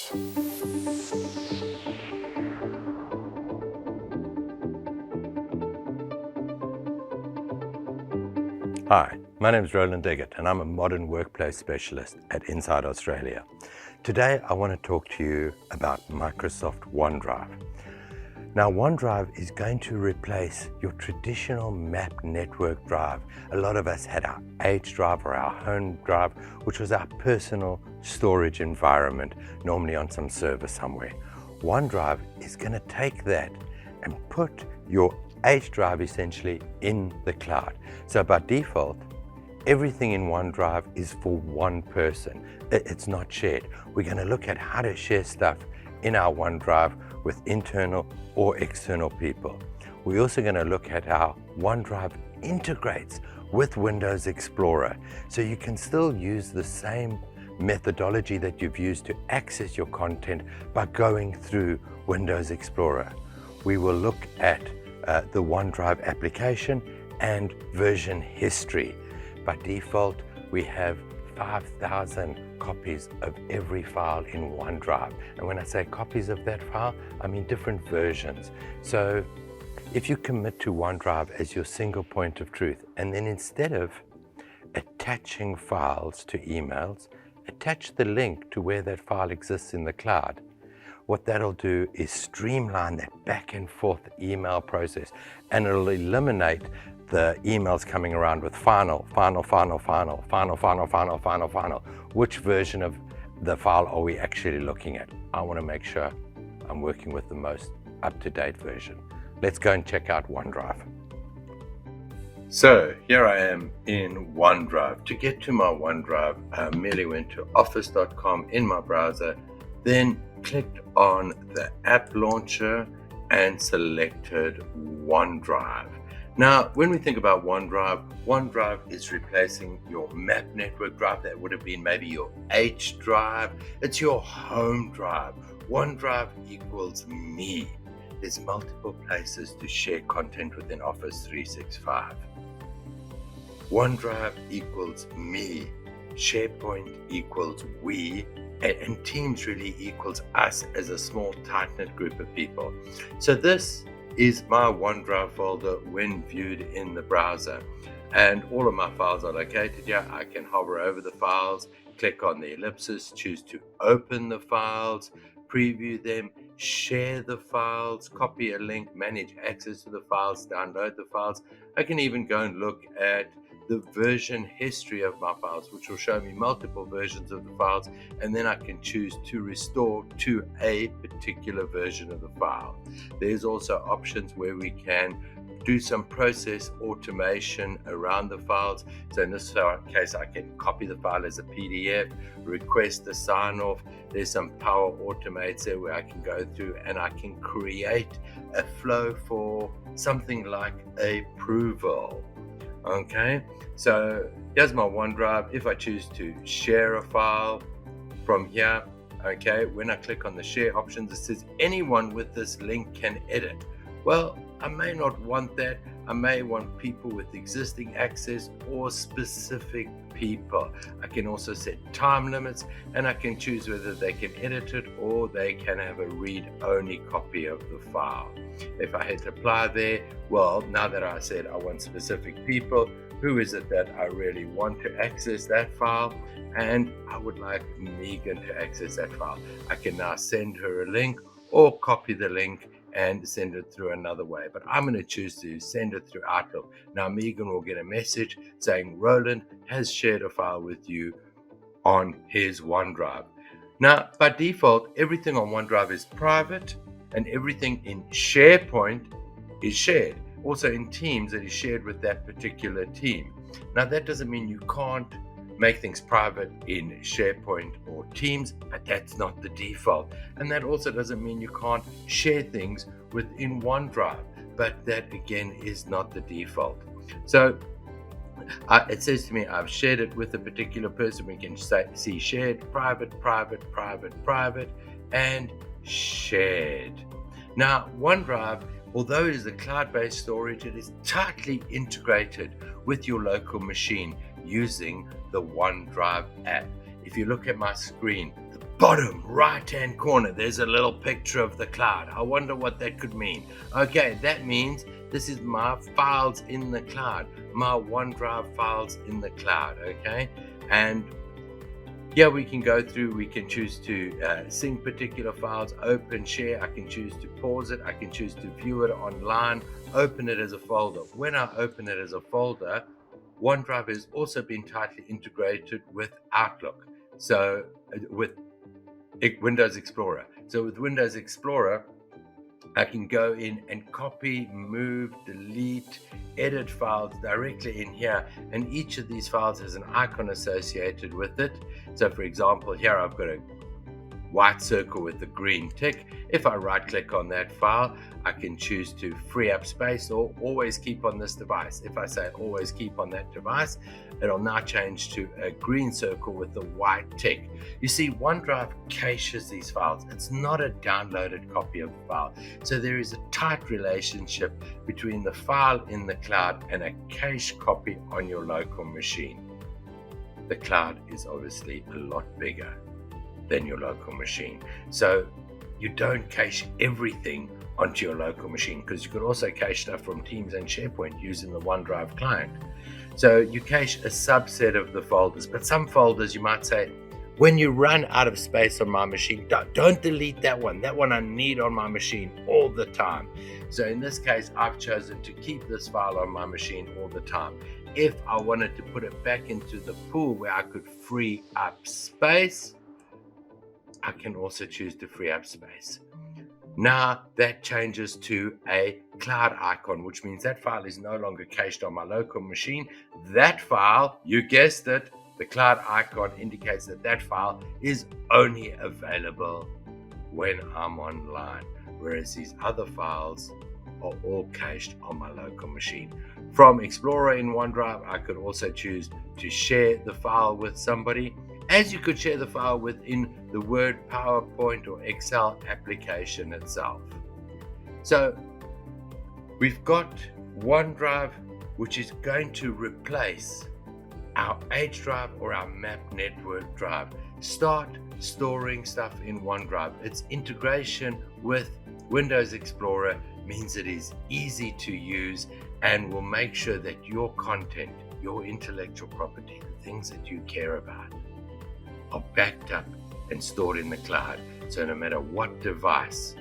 Files. Hi, my name is Roland Diggett and I'm a modern workplace specialist at Inside Australia. Today I want to talk to you about Microsoft OneDrive. Now OneDrive is going to replace your traditional map network drive. A lot of us had our H drive or our home drive, which was our personal storage environment, normally on some server somewhere. OneDrive is going to take that and put your H drive essentially in the cloud. So by default, everything in OneDrive is for one person. It's not shared. We're going to look at how to share stuff in our OneDrive with internal or external people. We're also going to look at how OneDrive integrates with Windows Explorer, so you can still use the same methodology that you've used to access your content by going through Windows Explorer. We will look at the OneDrive application and version history. By default, we have 5,000 copies of every file in OneDrive. And when I say copies of that file, I mean different versions. So if you commit to OneDrive as your single point of truth, and then instead of attaching files to emails, attach the link to where that file exists in the cloud, what that'll do is streamline that back and forth email process, and it'll eliminate the emails coming around with final. Which version of the file are we actually looking at? I want to make sure I'm working with the most up-to-date version. Let's go and check out OneDrive. So here I am in OneDrive. To get to my OneDrive, I merely went to office.com in my browser, then clicked on the app launcher and selected OneDrive. Now, when we think about OneDrive, OneDrive is replacing your map network drive. That would have been maybe your H drive. It's your home drive. OneDrive equals me. There's multiple places to share content within Office 365. OneDrive equals me. SharePoint equals we. And Teams really equals us as a small, tight-knit group of people. So this is my OneDrive folder when viewed in the browser. And all of my files are located here. I can hover over the files, click on the ellipsis, choose to open the files, preview them, share the files, copy a link, manage access to the files, download the files. I can even go and look at the version history of my files, which will show me multiple versions of the files, and then I can choose to restore to a particular version of the file. There's also options where we can do some process automation around the files. So in this case, I can copy the file as a PDF, request a sign-off. There's some Power Automates there where I can go through and I can create a flow for something like approval. Okay, so here's my OneDrive. If I choose to share a file from here, okay, when I click on the share options, it says anyone with this link can edit. Well, I may not want that. I may want people with existing access or specific people. I can also set time limits, and I can choose whether they can edit it or they can have a read-only copy of the file. If I hit apply there, well, now that I said I want specific people, who is it that I really want to access that file? And I would like Megan to access that file. I can now send her a link or copy the link and send it through another way. But I'm going to choose to send it through Outlook. Now Megan will get a message saying Roland has shared a file with you on his OneDrive. Now, by default, everything on OneDrive is private and everything in SharePoint is shared. Also in Teams, it is shared with that particular team. Now, that doesn't mean you can't make things private in SharePoint or Teams, but that's not the default. And that also doesn't mean you can't share things within OneDrive, but that again is not the default. So it says to me, I've shared it with a particular person. We can see shared, private, and shared. Now, OneDrive, although it is a cloud-based storage, it is tightly integrated with your local machine using the OneDrive app. If you look at my screen, the bottom right-hand corner, there's a little picture of the cloud. I wonder what that could mean. Okay, that means this is my files in the cloud, my OneDrive files in the cloud, okay? And yeah, we can go through, we can choose to sync particular files, open, share. I can choose to pause it. I can choose to view it online, open it as a folder. When I open it as a folder, OneDrive has also been tightly integrated with Outlook. So with Windows Explorer. So with Windows Explorer, I can go in and copy, move, delete, edit files directly in here, and each of these files has an icon associated with it. So for example, here I've got a white circle with the green tick. If I right click on that file, I can choose to free up space or always keep on this device. If I say always keep on that device, it'll now change to a green circle with the white tick. You see, OneDrive caches these files. It's not a downloaded copy of the file. So there is a tight relationship between the file in the cloud and a cache copy on your local machine. The cloud is obviously a lot bigger than your local machine. So you don't cache everything onto your local machine, because you could also cache stuff from Teams and SharePoint using the OneDrive client. So you cache a subset of the folders, but some folders you might say, when you run out of space on my machine, don't delete that one. That one I need on my machine all the time. So in this case, I've chosen to keep this file on my machine all the time. If I wanted to put it back into the pool where I could free up space, I can also choose to free up space. Now that changes to a cloud icon, which means that file is no longer cached on my local machine. That file, you guessed it, the cloud icon indicates that that file is only available when I'm online, whereas these other files are all cached on my local machine. From Explorer in OneDrive, I could also choose to share the file with somebody, as you could share the file within the Word, PowerPoint, or Excel application itself. So we've got OneDrive, which is going to replace our H drive or our Map Network drive. Start storing stuff in OneDrive. Its integration with Windows Explorer means it is easy to use and will make sure that your content, your intellectual property, the things that you care about, are backed up and stored in the cloud. So no matter what device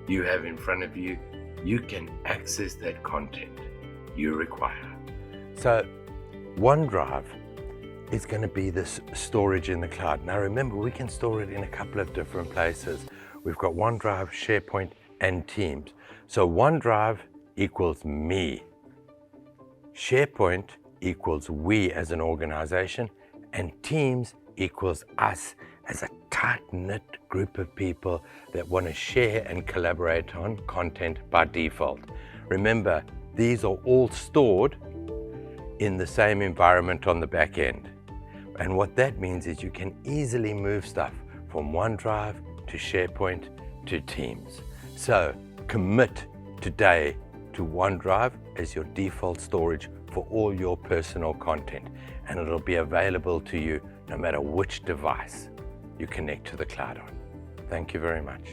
you have in front of you, you can access that content you require. So OneDrive is going to be this storage in the cloud. Now remember, we can store it in a couple of different places. We've got OneDrive, SharePoint, and Teams. So OneDrive equals me. SharePoint equals we as an organization, and Teams equals us as a tight-knit group of people that want to share and collaborate on content by default. Remember, these are all stored in the same environment on the back end. And what that means is you can easily move stuff from OneDrive to SharePoint to Teams. So commit today to OneDrive as your default storage for all your personal content, and it'll be available to you no matter which device you connect to the cloud on. Thank you very much.